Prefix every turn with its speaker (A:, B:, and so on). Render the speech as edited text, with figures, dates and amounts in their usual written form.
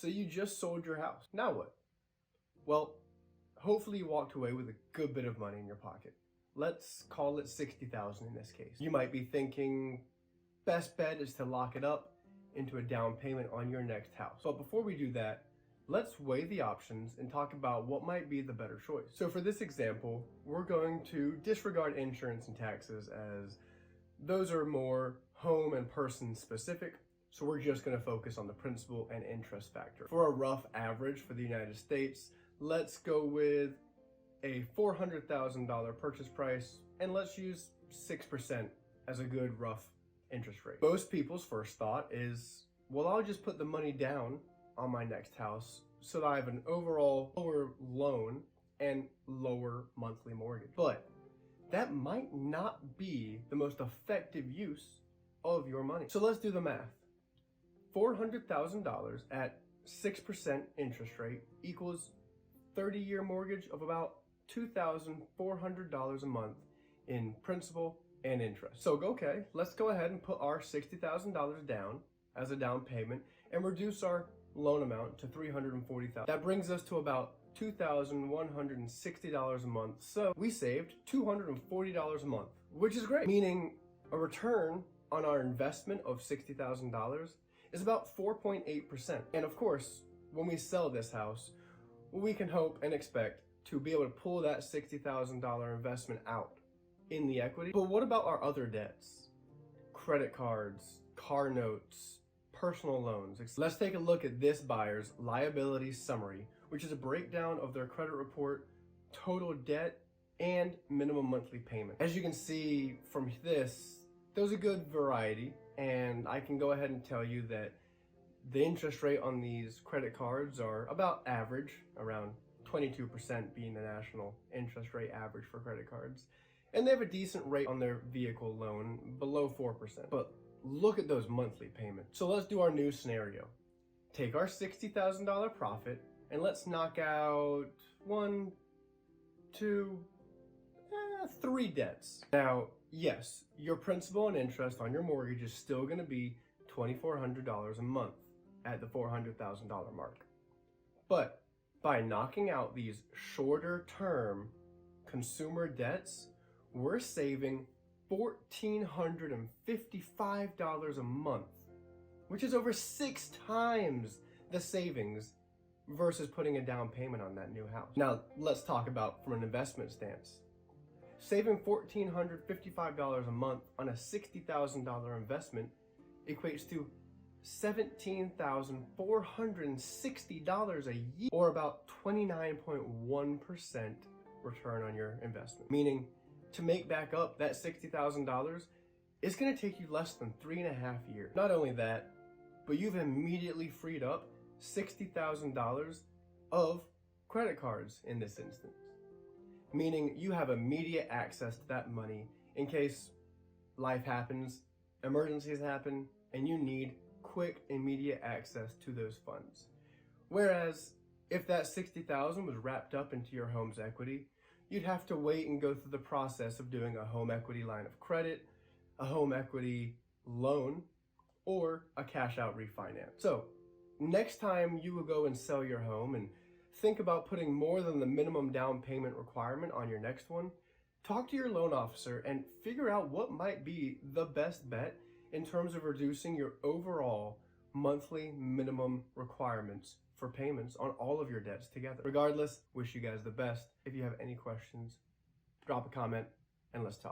A: So you just sold your house. Now what? Well, hopefully you walked away with a good bit of money in your pocket. Let's call it $60,000 in this case. You might be thinking, best bet is to lock it up into a down payment on your next house. But before we do that, let's weigh the options and talk about what might be the better choice. So for this example, we're going to disregard insurance and taxes, as those are more home and person specific. So we're just going to focus on the principal and interest factor. For a rough average for the United States, let's go with a $400,000 purchase price, and let's use 6% as a good rough interest rate. Most people's first thought is, well, I'll just put the money down on my next house so that I have an overall lower loan and lower monthly mortgage. But that might not be the most effective use of your money. So let's do the math. $400,000 at 6% interest rate equals 30-year mortgage of about $2,400 a month in principal and interest. So okay, let's go ahead and put our $60,000 down as a down payment and reduce our loan amount to $340,000. That brings us to about $2,160 a month. So we saved $240 a month, which is great, meaning a return on our investment of $60,000 is about 4.8%. And of course, when we sell this house, we can hope and expect to be able to pull that $60,000 investment out in the equity. But what about our other debts? Credit cards, car notes, personal loans. Let's take a look at this buyer's liability summary, which is a breakdown of their credit report, total debt, and minimum monthly payment. As you can see from this, there's a good variety, and I can go ahead and tell you that the interest rate on these credit cards are about average, around 22% being the national interest rate average for credit cards. And they have a decent rate on their vehicle loan, below 4%. But look at those monthly payments. So let's do our new scenario. Take our $60,000 profit and let's knock out 1, 2, 3 debts. Now, yes, your principal and interest on your mortgage is still going to be $2,400 a month at the $400,000 mark. But by knocking out these shorter term consumer debts, we're saving $1,455 a month, which is over 6 times the savings versus putting a down payment on that new house. Now, let's talk about from an investment stance. Saving $1,455 a month on a $60,000 investment equates to $17,460 a year, or about 29.1% return on your investment. Meaning, to make back up that $60,000, it's going to take you less than 3.5 years. Not only that, but you've immediately freed up $60,000 of credit cards in this instance. Meaning you have immediate access to that money in case life happens, emergencies happen, and you need quick, immediate access to those funds. Whereas if that $60,000 was wrapped up into your home's equity, you'd have to wait and go through the process of doing a home equity line of credit, a home equity loan, or a cash out refinance. So next time you will go and sell your home and think about putting more than the minimum down payment requirement on your next one, talk to your loan officer and figure out what might be the best bet in terms of reducing your overall monthly minimum requirements for payments on all of your debts together. Regardless, wish you guys the best. If you have any questions, drop a comment and let's talk.